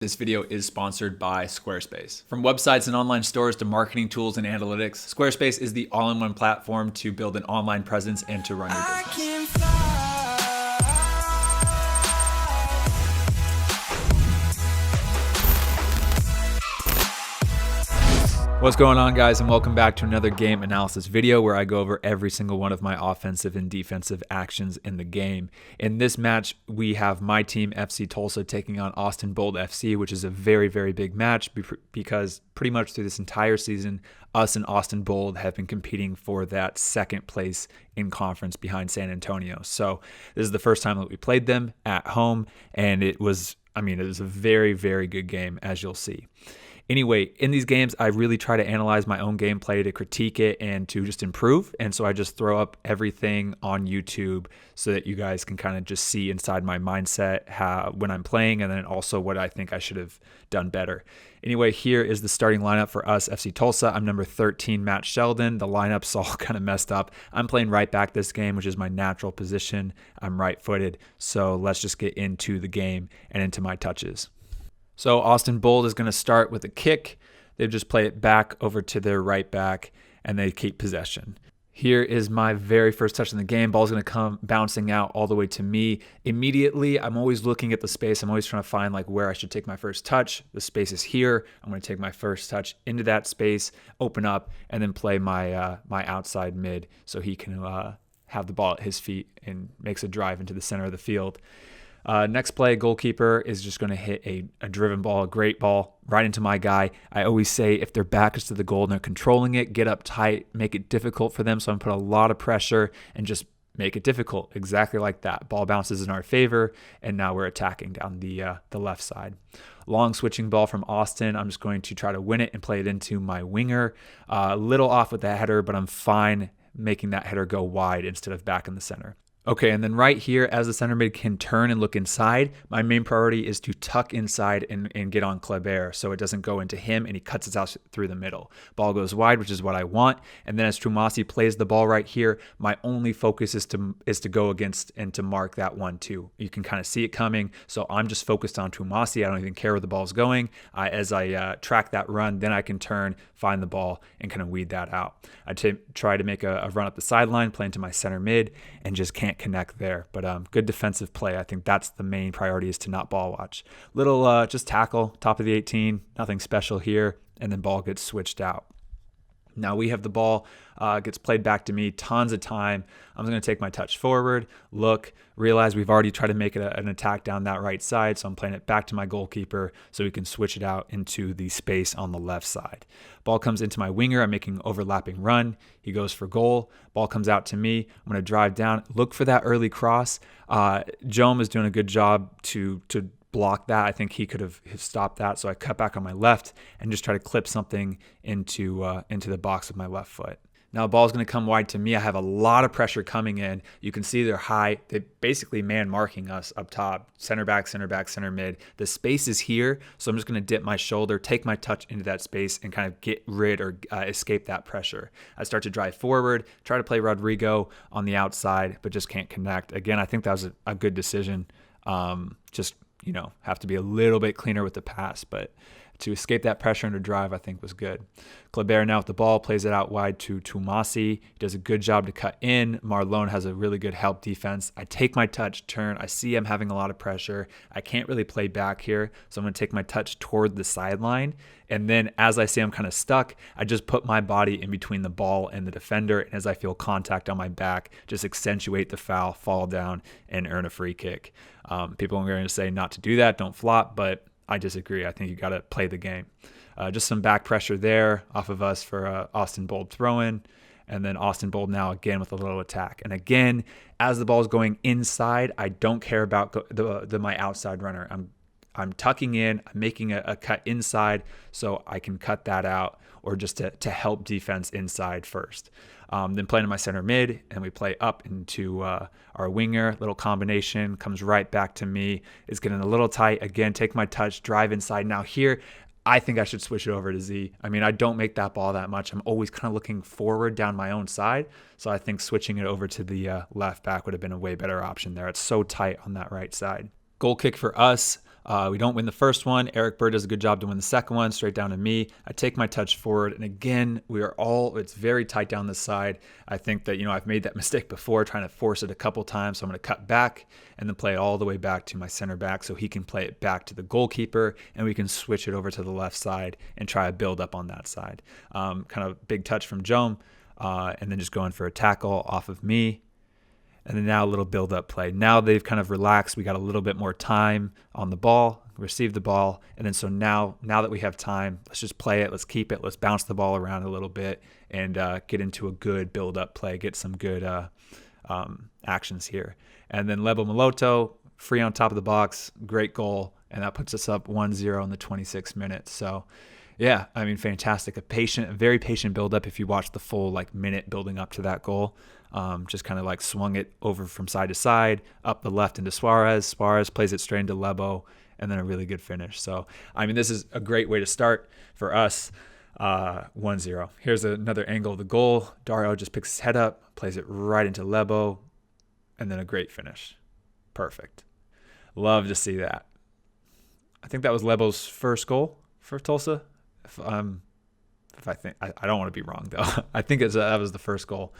This video is sponsored by Squarespace. From websites and online stores to marketing tools and analytics, Squarespace is the all-in-one platform to build an online presence and to run your business. What's going on, guys, and welcome back to another game analysis video where I go over every single one of my offensive and defensive actions in the game. In this match, we have my team, FC Tulsa, taking on Austin Bold FC, which is a very, very big match because pretty much through this entire season, us and Austin Bold have been competing for that second place in conference behind San Antonio. So this is the first time that we played them at home, and it was a very, very good game, as you'll see. Anyway, in these games, I really try to analyze my own gameplay to critique it and to just improve. And so I just throw up everything on YouTube so that you guys can kind of just see inside my mindset when I'm playing, and then also what I think I should have done better. Anyway, here is the starting lineup for us, FC Tulsa. I'm number 13, Matt Sheldon. The lineup's all kind of messed up. I'm playing right back this game, which is my natural position. I'm right-footed. So let's just get into the game and into my touches. So Austin Bold is going to start with a kick. They just play it back over to their right back, and they keep possession. Here is my very first touch in the game. Ball's going to come bouncing out all the way to me. Immediately, I'm always looking at the space. I'm always trying to find where I should take my first touch. The space is here. I'm going to take my first touch into that space, open up, and then play my outside mid so he can have the ball at his feet and makes a drive into the center of the field. Next play, goalkeeper is just going to hit a driven ball, a great ball, right into my guy. I always say if their back is to the goal and they're controlling it, get up tight, make it difficult for them. So I'm going to put a lot of pressure and just make it difficult, exactly like that. Ball bounces in our favor, and now we're attacking down the left side. Long switching ball from Austin. I'm just going to try to win it and play it into my winger. A little off with the header, but I'm fine making that header go wide instead of back in the center. Okay, and then right here, as the center mid can turn and look inside, my main priority is to tuck inside and get on Karori so it doesn't go into him and he cuts it out through the middle. Ball goes wide, which is what I want. And then as Trumasi plays the ball right here, my only focus is to go against and to mark that 1-2. You can kind of see it coming, so I'm just focused on Trumasi. I don't even care where the ball's going. As I track that run, then I can turn, find the ball, and kind of weed that out. I try to make a run up the sideline, play into my center mid, and just can't connect there. But good defensive play. I think that's the main priority, is to not ball watch. Little just tackle, top of the 18, nothing special here, and then ball gets switched out. Now we have the ball, gets played back to me, tons of time. I'm going to take my touch forward, look, realize we've already tried to make it an attack down that right side, so I'm playing it back to my goalkeeper so we can switch it out into the space on the left side. Ball comes into my winger. I'm making an overlapping run. He goes for goal. Ball comes out to me. I'm going to drive down, look for that early cross. Jome is doing a good job to block that. I think he could have stopped that, so I cut back on my left and just try to clip something into the box with my left foot. Now the ball's going to come wide to me. I have a lot of pressure coming in. You can see they're high. They basically man marking us up top. Center back, center mid. The space is here, so I'm just going to dip my shoulder, take my touch into that space, and kind of get rid or escape that pressure. I start to drive forward, try to play Rodrigo on the outside, but just can't connect. Again, I think that was a good decision. Have to be a little bit cleaner with the pass, but to escape that pressure and to drive, I think was good. Karori now with the ball, plays it out wide to Trumasi. He does a good job to cut in. Marlon has a really good help defense. I take my touch, turn. I see I'm having a lot of pressure. I can't really play back here, so I'm going to take my touch toward the sideline. And then as I see I'm kind of stuck, I just put my body in between the ball and the defender, and as I feel contact on my back, just accentuate the foul, fall down, and earn a free kick. People are going to say not to do that, don't flop, but I disagree. I think you got to play the game. Just some back pressure there off of us for Austin Bold throw-in. And then Austin Bold now again with a little attack. And again, as the ball is going inside, I don't care about my outside runner. I'm tucking in, I'm making a cut inside so I can cut that out, or just to help defense inside first. Then playing to my center mid, and we play up into our winger. Little combination, comes right back to me. It's getting a little tight. Again, take my touch, drive inside. Now here, I think I should switch it over to Z. I mean, I don't make that ball that much. I'm always kind of looking forward down my own side. So I think switching it over to the left back would have been a way better option there. It's so tight on that right side. Goal kick for us. We don't win the first one. Eric Bird does a good job to win the second one, straight down to me. I take my touch forward, and again, it's very tight down this side. I think that, I've made that mistake before, trying to force it a couple times, so I'm going to cut back and then play it all the way back to my center back so he can play it back to the goalkeeper, and we can switch it over to the left side and try to build up on that side. Kind of big touch from Joan, and then just going for a tackle off of me. And then now a little build-up play. Now they've kind of relaxed. We got a little bit more time on the ball, receive the ball. And then so now that we have time, let's just play it. Let's keep it. Let's bounce the ball around a little bit and get into a good build-up play, get some good actions here. And then Lebo Maloto, free on top of the box, great goal. And that puts us up 1-0 in the 26th minute. So, yeah, fantastic. A very patient build-up if you watch the full minute building up to that goal. Just kind of swung it over from side to side, up the left into Suarez. Suarez plays it straight into Lebo, and then a really good finish. So, this is a great way to start for us. 1-0. Here's another angle of the goal. Dario just picks his head up, plays it right into Lebo, and then a great finish. Perfect. Love to see that. I think that was Lebo's first goal for Tulsa. If I think I don't want to be wrong though. I think that was the first goal.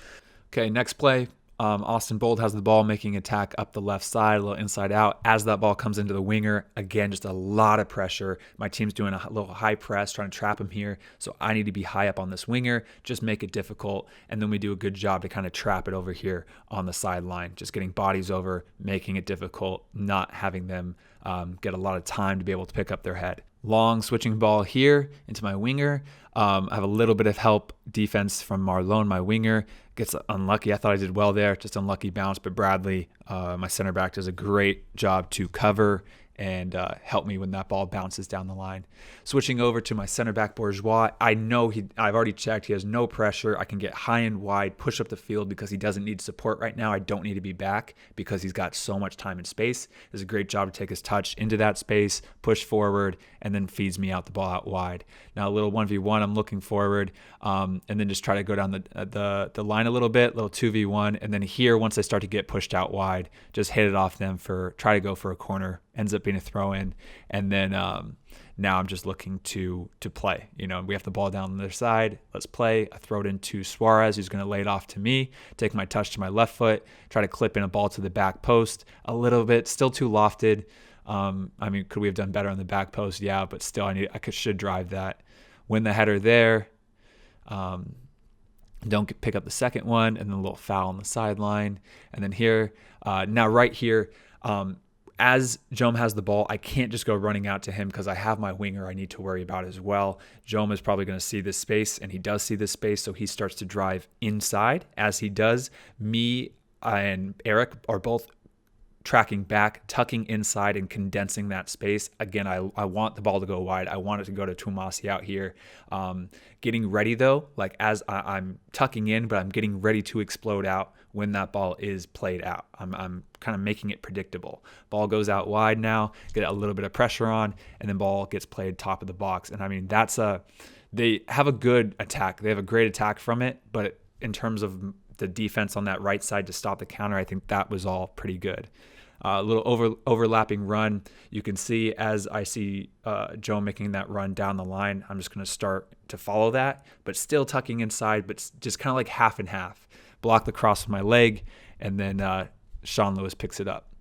Okay, next play. Austin Bold has the ball, making attack up the left side, a little inside out. As that ball comes into the winger, again, just a lot of pressure. My team's doing a little high press, trying to trap him here. So I need to be high up on this winger, just make it difficult. And then we do a good job to kind of trap it over here on the sideline, just getting bodies over, making it difficult, not having them get a lot of time to be able to pick up their head. Long switching ball here into my winger. I have a little bit of help defense from Marlon, my winger. Gets unlucky. I thought I did well there. Just unlucky bounce. But Bradley, my center back, does a great job to cover and help me when that ball bounces down the line. Switching over to my center back, Bourgeois. I know I've already checked. He has no pressure. I can get high and wide, push up the field because he doesn't need support right now. I don't need to be back because he's got so much time and space. Does a great job to take his touch into that space, push forward, and then feeds me out the ball out wide. Now a little 1v1, I'm looking forward, and then just try to go down the line a little bit, little 2v1, and then here, once I start to get pushed out wide, just hit it off them try to go for a corner. Ends up being a throw in, and then now I'm just looking to play. We have the ball down on the other side. Let's play. I throw it into Suarez, who's going to lay it off to me. Take my touch to my left foot. Try to clip in a ball to the back post a little bit. Still too lofted. Could we have done better on the back post? Yeah, but still, should drive that. Win the header there. Don't pick up the second one, and then a little foul on the sideline. And then here, now right here. As Jome has the ball, I can't just go running out to him because I have my winger I need to worry about as well. Jome is probably going to see this space, and he does see this space, so he starts to drive inside. As he does, me and Eric are both tracking back, tucking inside, and condensing that space. Again, I want the ball to go wide. I want it to go to Tumasi out here. Getting ready, though, as I'm tucking in, but I'm getting ready to explode out when that ball is played out. I'm kind of making it predictable. Ball goes out wide now, get a little bit of pressure on, and then ball gets played top of the box. And they have a good attack. They have a great attack from it, but in terms of the defense on that right side to stop the counter, I think that was all pretty good. A little overlapping run. You can see as I see Joe making that run down the line, I'm just going to start to follow that, but still tucking inside, but just kind of half and half. Block the cross with my leg, and then Sean Lewis picks it up.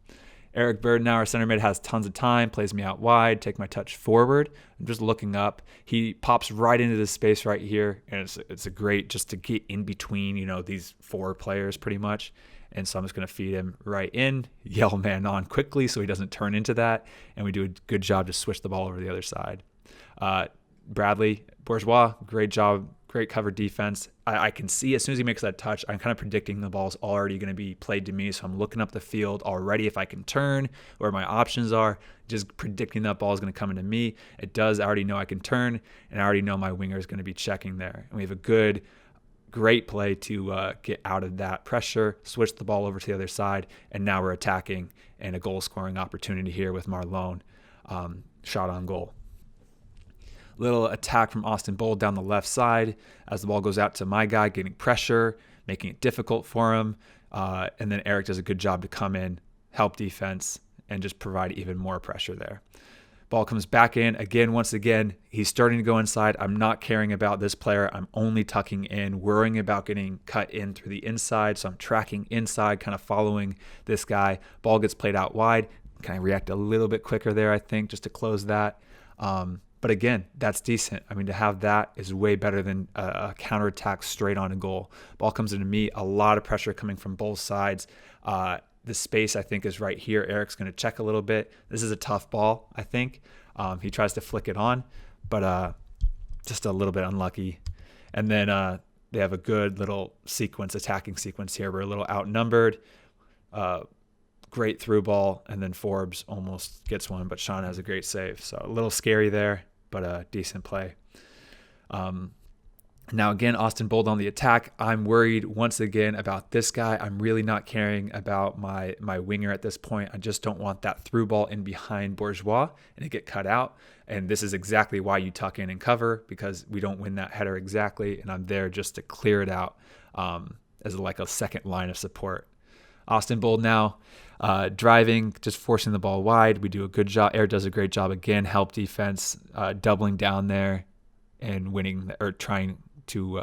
Eric Bird, now our center mid, has tons of time, plays me out wide, take my touch forward. I'm just looking up. He pops right into this space right here, and it's a great just to get in between, these four players pretty much. And so I'm just going to feed him right in, yell man on quickly so he doesn't turn into that, and we do a good job to switch the ball over to the other side. Bradley, Bourgeois, great job, great cover defense. I can see as soon as he makes that touch, I'm kind of predicting the ball's already going to be played to me, so I'm looking up the field already if I can turn, where my options are, just predicting that ball is going to come into me. It does. I already know I can turn, and I already know my winger is going to be checking there. And we have a great play to get out of that pressure, switch the ball over to the other side, and now we're attacking, and a goal-scoring opportunity here with Marlon, shot on goal. Little attack from Austin Bold down the left side as the ball goes out to my guy, getting pressure, making it difficult for him. And then Eric does a good job to come in, help defense, and just provide even more pressure there. Ball comes back in again. Once again, he's starting to go inside. I'm not caring about this player. I'm only tucking in, worrying about getting cut in through the inside. So I'm tracking inside, kind of following this guy. Ball gets played out wide. Can I react a little bit quicker there, I think, just to close that? But again, that's decent. I mean, to have that is way better than a counterattack straight on a goal. Ball comes into me. A lot of pressure coming from both sides. The space, I think, is right here. Eric's going to check a little bit. This is a tough ball, I think. He tries to flick it on, but just a little bit unlucky. And then they have a good little attacking sequence here. We're a little outnumbered. Great through ball, and then Forbes almost gets one, but Sean has a great save. So a little scary there, but a decent play. Now again, Austin Bold on the attack. I'm worried once again about this guy. I'm really not caring about my winger at this point. I just don't want that through ball in behind Bourgeois and it get cut out. And this is exactly why you tuck in and cover, because we don't win that header exactly. And I'm there just to clear it out as like a second line of support. Austin Bold now driving, just forcing the ball wide. We do a good job. Eric does a great job again, help defense, doubling down there and winning or trying to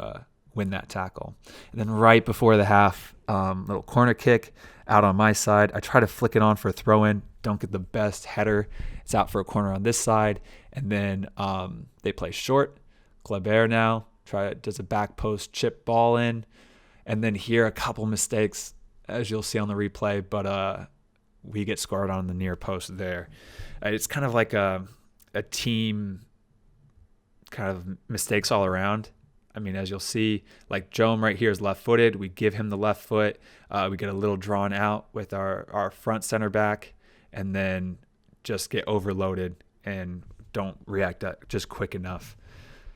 win that tackle. And then right before the half, little corner kick out on my side. I try to flick it on for a throw in. Don't get the best header. It's out for a corner on this side. And then they play short. Kleber now does a back post chip ball in. And then here a couple mistakes, as you'll see on the replay, but we get scored on the near post there. It's kind of like a team kind of mistakes all around. I mean, as you'll see, like Jome right here is left-footed. We give him the left foot. We get a little drawn out with our front center back, and then just get overloaded and don't react just quick enough.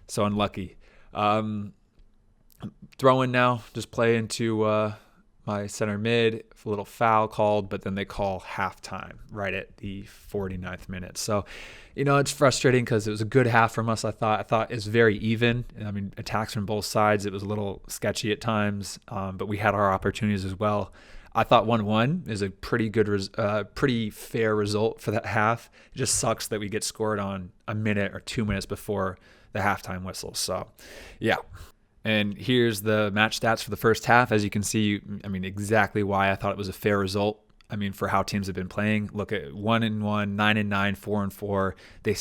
So unlucky. Throw in now, just play into my center mid, a little foul called, but then they call halftime right at the 49th minute. So, it's frustrating because it was a good half from us. I thought it was very even. I mean, attacks from both sides. It was a little sketchy at times, but we had our opportunities as well. I thought 1-1 is a pretty fair result for that half. It just sucks that we get scored on a minute or 2 minutes before the halftime whistle. So, yeah. And here's the match stats for the first half. As you can see, exactly why I thought it was a fair result. For how teams have been playing. Look at 1-1, 9-9, 4-4. They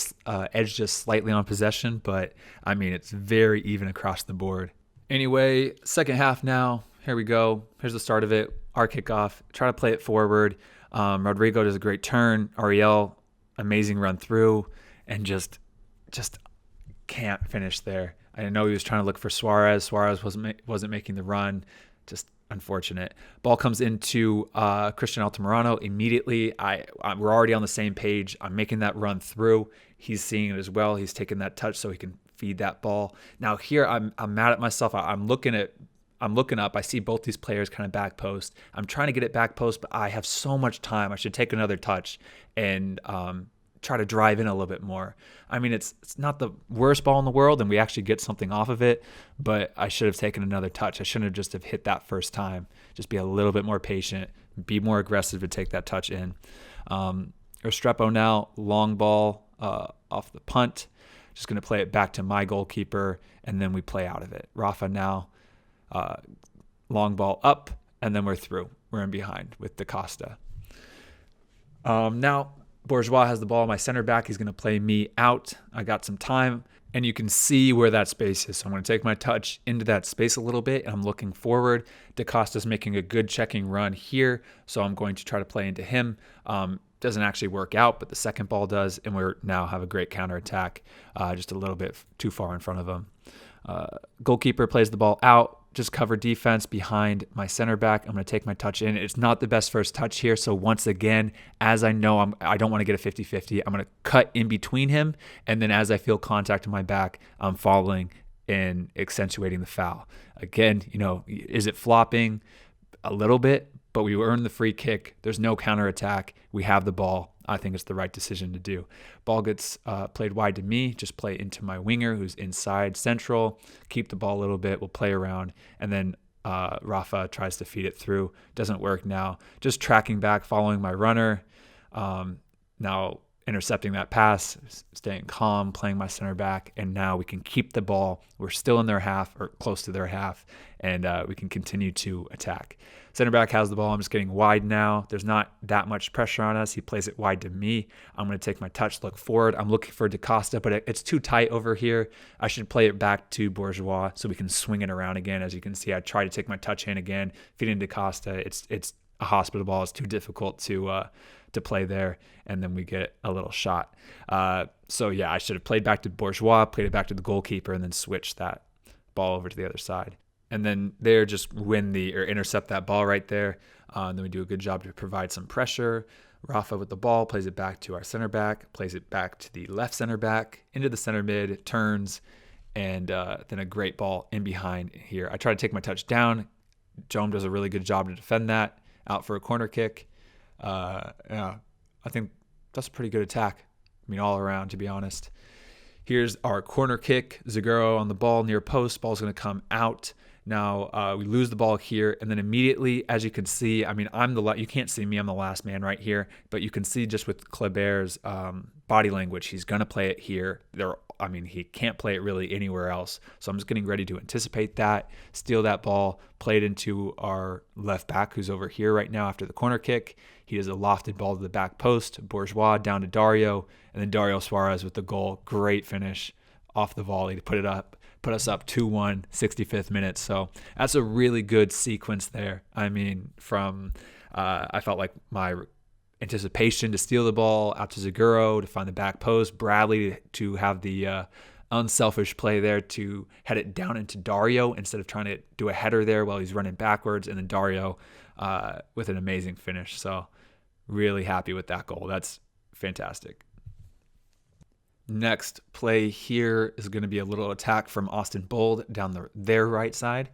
edged us slightly on possession, but it's very even across the board. Anyway, second half now. Here we go. Here's the start of it. Our kickoff. Try to play it forward. Rodrigo does a great turn. Ariel, amazing run through, and just can't finish there. I know he was trying to look for Suarez. Suarez wasn't making the run. Just unfortunate. Ball comes into Christian Altamirano immediately. We're already on the same page. I'm making that run through. He's seeing it as well. He's taking that touch so he can feed that ball. Now here I'm mad at myself. I'm looking up. I see both these players kind of back post. I'm trying to get it back post, but I have so much time. I should take another touch and try to drive in a little bit more. It's not the worst ball in the world, and we actually get something off of it, but I should have taken another touch. I shouldn't have just have hit that first time. Just be a little bit more patient, be more aggressive to take that touch in. Restrepo now, long ball off the punt. Just going to play it back to my goalkeeper, and then we play out of it. Rafa now, long ball up, and then we're through. We're in behind with DaCosta. Now, Bourgeois has the ball, my center back. He's going to play me out. I got some time, and you can see where that space is. So I'm going to take my touch into that space a little bit, and I'm looking forward. DaCosta's making a good checking run here, so I'm going to try to play into him. Doesn't actually work out, but the second ball does, and we now have a great counterattack, just a little bit too far in front of him. Goalkeeper plays the ball out. Just cover defense behind my center back. I'm going to take my touch in. It's not the best first touch here. So once again, as I know, I don't want to get a 50-50. I'm going to cut in between him. And then as I feel contact in my back, I'm following and accentuating the foul. Again, is it flopping? A little bit, but we earned the free kick. There's no counterattack. We have the ball. I think it's the right decision to do. Ball gets played wide to me. Just play into my winger who's inside central. Keep the ball a little bit. We'll play around. And then Rafa tries to feed it through. Doesn't work now. Just tracking back, following my runner. Now intercepting that pass, staying calm, playing my center back, and now we can keep the ball. We're still in their half or close to their half, and we can continue to attack. Center back has the ball. I'm just getting wide now. There's not that much pressure on us. He plays it wide to me. I'm going to take my touch, look forward. I'm looking for DaCosta, but it's too tight over here. I should play it back to Bourgeois so we can swing it around again. As you can see, I try to take my touch in again, feeding DaCosta. It's a hospital ball. It's too difficult to play there, and then we get a little shot. So yeah, I should have played back to Bourgeois, played it back to the goalkeeper, and then switched that ball over to the other side. And then there, just intercept that ball right there. And then we do a good job to provide some pressure. Rafa with the ball, plays it back to our center back, plays it back to the left center back, into the center mid, turns, and then a great ball in behind here. I try to take my touch down. Jome does a really good job to defend that, out for a corner kick. I think that's a pretty good attack. I mean, all around, to be honest. Here's our corner kick. Zaguro on the ball near post. Ball's going to come out. Now we lose the ball here, and then immediately, as you can see, I mean, you can't see me, I'm the last man right here, but you can see just with Kleber's body language, he's going to play it here. He can't play it really anywhere else. So I'm just getting ready to anticipate that, steal that ball, play it into our left back, who's over here right now after the corner kick. He does a lofted ball to the back post, Bourgeois down to Dario, and then Dario Suarez with the goal. Great finish off the volley to put us up 2-1, 65th minute. So that's a really good sequence there. I mean, I felt like my anticipation to steal the ball out to Zaguro, to find the back post, Bradley to have the unselfish play there to head it down into Dario instead of trying to do a header there while he's running backwards, and then Dario with an amazing finish. So really happy with that goal. That's fantastic. Next play here is going to be a little attack from Austin Bold down their right side.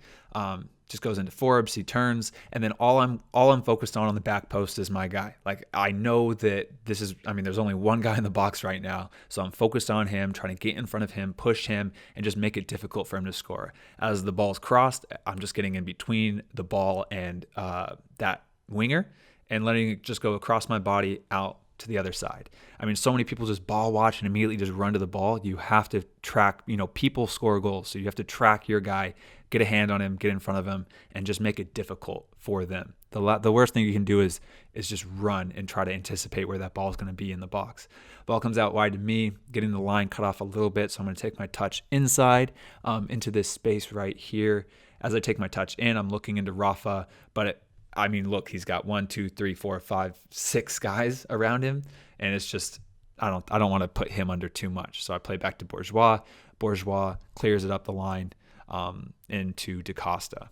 Just goes into Forbes, he turns, and then all I'm focused on the back post is my guy. Like, I know that there's only one guy in the box right now, so I'm focused on him, trying to get in front of him, push him, and just make it difficult for him to score. As the ball's crossed, I'm just getting in between the ball and that winger and letting it just go across my body out to the other side. I mean, so many people just ball watch and immediately just run to the ball. You have to track, people score goals. So you have to track your guy, get a hand on him, get in front of him, and just make it difficult for them. The worst thing you can do is just run and try to anticipate where that ball is going to be in the box. Ball comes out wide to me, getting the line cut off a little bit. So I'm going to take my touch inside into this space right here. As I take my touch in, I'm looking into Rafa, but look, he's got 1, 2, 3, 4, 5, 6 guys around him, and it's just I don't want to put him under too much. So I play back to Bourgeois. Bourgeois clears it up the line into DaCosta.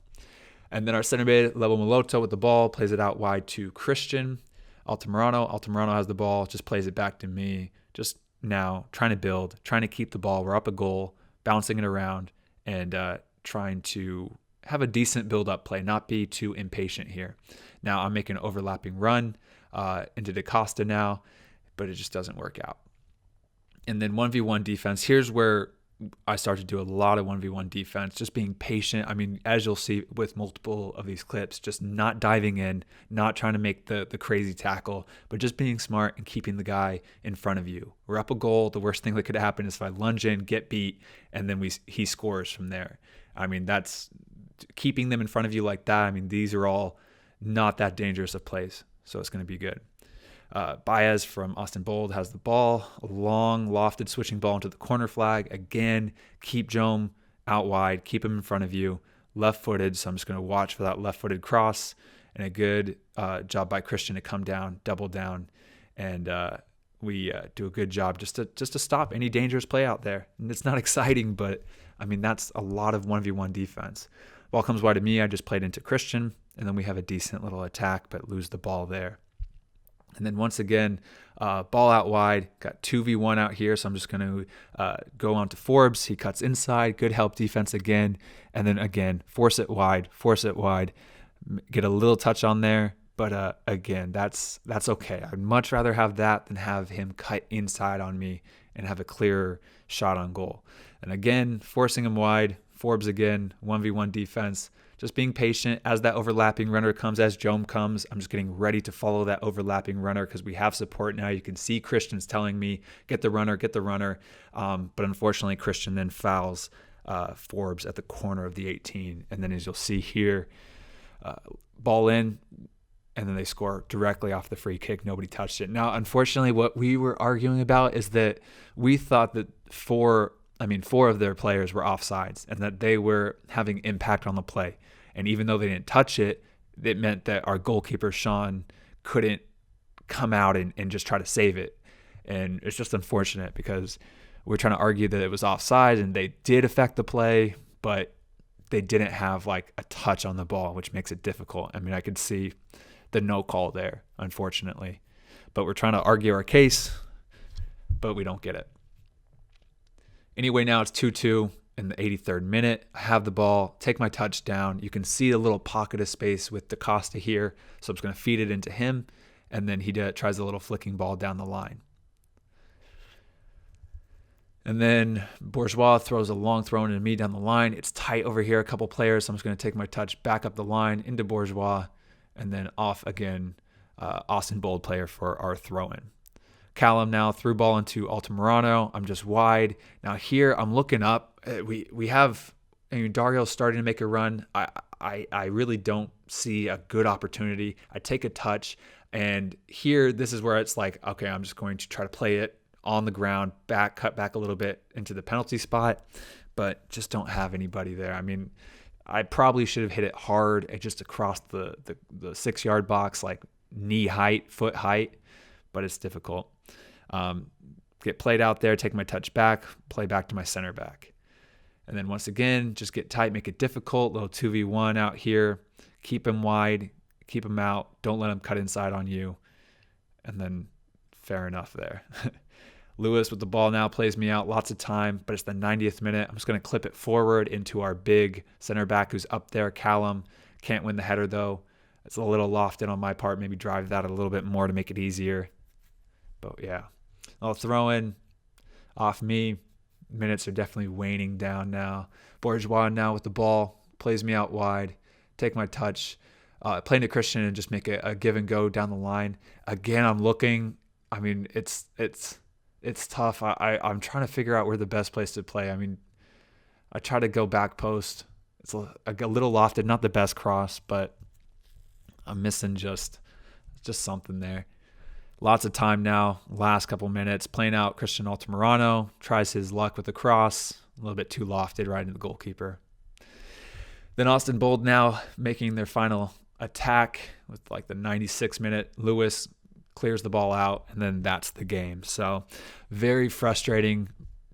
And then our center mid, Lebo Moloto with the ball, plays it out wide to Christian Altamirano. Altamirano has the ball, just plays it back to me. Just now trying to build, trying to keep the ball. We're up a goal, bouncing it around, and trying to have a decent build-up play, not be too impatient here. Now I'm making an overlapping run into DaCosta now, but it just doesn't work out. And then 1v1 defense. Here's where I start to do a lot of 1v1 defense, just being patient. I mean, as you'll see with multiple of these clips, just not diving in, not trying to make the crazy tackle, but just being smart and keeping the guy in front of you. We're up a goal. The worst thing that could happen is if I lunge in, get beat, and then he scores from there. I mean, that's keeping them in front of you like that. I mean, these are all not that dangerous of plays, so it's going to be good. Baez from Austin Bold has the ball, a long lofted switching ball into the corner flag. Again, keep Jome out wide, keep him in front of you, left-footed, so I'm just going to watch for that left-footed cross, and a good job by Christian to come down, double down, and we do a good job just to stop any dangerous play out there. And it's not exciting, but I mean, that's a lot of 1v1 defense. Ball comes wide to me, I just played into Christian, and then we have a decent little attack, but lose the ball there. And then once again, ball out wide, got 2v1 out here, so I'm just going to go on to Forbes. He cuts inside, good help defense again, and then again, force it wide, get a little touch on there, but again, that's okay. I'd much rather have that than have him cut inside on me and have a clearer shot on goal. And again, forcing him wide, Forbes again, 1v1 defense, just being patient as that overlapping runner comes, as Jome comes. I'm just getting ready to follow that overlapping runner because we have support now. You can see Christian's telling me, get the runner, get the runner. But unfortunately, Christian then fouls Forbes at the corner of the 18. And then as you'll see here, ball in, and then they score directly off the free kick. Nobody touched it. Now, unfortunately, what we were arguing about is that we thought that four of their players were offsides and that they were having impact on the play. And even though they didn't touch it, it meant that our goalkeeper, Sean, couldn't come out and just try to save it. And it's just unfortunate because we're trying to argue that it was offside and they did affect the play, but they didn't have like a touch on the ball, which makes it difficult. I mean, I could see the no call there, unfortunately. But we're trying to argue our case, but we don't get it. Anyway, now it's 2-2 in the 83rd minute. I have the ball, take my touchdown. You can see a little pocket of space with DaCosta here. So I'm just going to feed it into him. And then he tries a little flicking ball down the line. And then Bourgeois throws a long throw into me down the line. It's tight over here, a couple players. So I'm just going to take my touch back up the line into Bourgeois. And then off again, Austin Bold player for our throw-in. Callum now threw ball into Altamirano. I'm just wide. Now here I'm looking up. We have Dario's starting to make a run. I really don't see a good opportunity. I take a touch, and here this is where it's like, okay, I'm just going to try to play it on the ground, cut back a little bit into the penalty spot, but just don't have anybody there. I mean, I probably should have hit it hard just across the 6-yard box, like knee height, foot height, but it's difficult. Get played out there, take my touch back, play back to my center back. And then once again, just get tight, make it difficult, little 2v1 out here, keep him wide, keep him out, don't let him cut inside on you. And then fair enough there. Lewis with the ball now plays me out lots of time, but it's the 90th minute. I'm just going to clip it forward into our big center back who's up there, Callum. Can't win the header though. It's a little lofted on my part. Maybe drive that a little bit more to make it easier. But yeah, I'll throw in off me. Minutes are definitely waning down now. Bourgeois now with the ball, plays me out wide. Take my touch, play into Christian and just make a give and go down the line. Again, I'm looking. I mean, it's tough. I'm trying to figure out where the best place to play. I mean, I try to go back post. It's a little lofted, not the best cross, but I'm missing just something there. Lots of time now, last couple minutes, playing out Christian Altamirano, tries his luck with the cross, a little bit too lofted right into the goalkeeper. Then Austin Bold now making their final attack with like the 96th minute. Lewis clears the ball out, and then that's the game. So very frustrating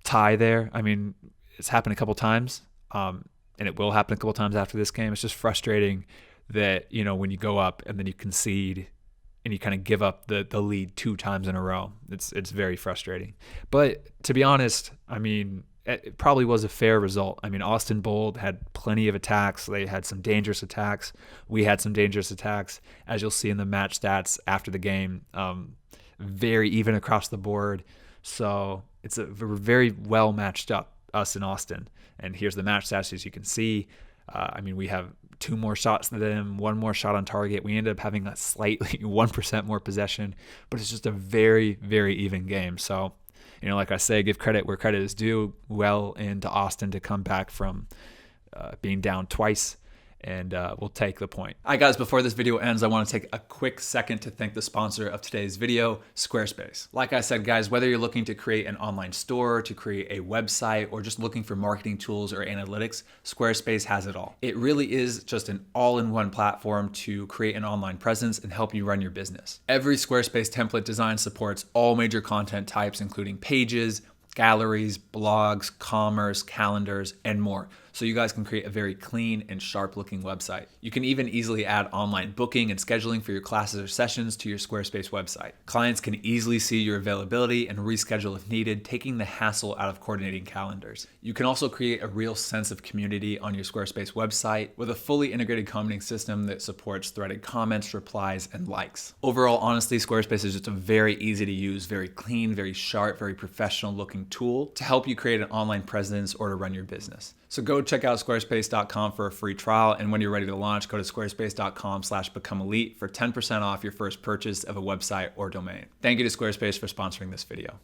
tie there. I mean, it's happened a couple times, and it will happen a couple times after this game. It's just frustrating that, when you go up and then you concede and you kind of give up the lead 2 times in a row. It's very frustrating. But to be honest, I mean, it probably was a fair result. I mean, Austin Bold had plenty of attacks. They had some dangerous attacks. We had some dangerous attacks. As you'll see in the match stats after the game, very even across the board. So we're very well matched up, us and Austin. And here's the match stats, as you can see. I mean, we have 2 more shots than them, 1 more shot on target. We ended up having a slightly 1% more possession, but it's just a very, very even game. So, like I say, give credit where credit is due. Well into Austin to come back from being down twice, and we'll take the point. All right, guys, before this video ends, I want to take a quick second to thank the sponsor of today's video, Squarespace. Like I said, guys, whether you're looking to create an online store, to create a website, or just looking for marketing tools or analytics, Squarespace has it all. It really is just an all-in-one platform to create an online presence and help you run your business. Every Squarespace template design supports all major content types, including pages, galleries, blogs, commerce, calendars, and more. So you guys can create a very clean and sharp looking website. You can even easily add online booking and scheduling for your classes or sessions to your Squarespace website. Clients can easily see your availability and reschedule if needed, taking the hassle out of coordinating calendars. You can also create a real sense of community on your Squarespace website with a fully integrated commenting system that supports threaded comments, replies, and likes. Overall, honestly, Squarespace is just a very easy to use, very clean, very sharp, very professional looking tool to help you create an online presence or to run your business. So go go check out squarespace.com for a free trial. And when you're ready to launch, go to squarespace.com/become elite for 10% off your first purchase of a website or domain. Thank you to Squarespace for sponsoring this video.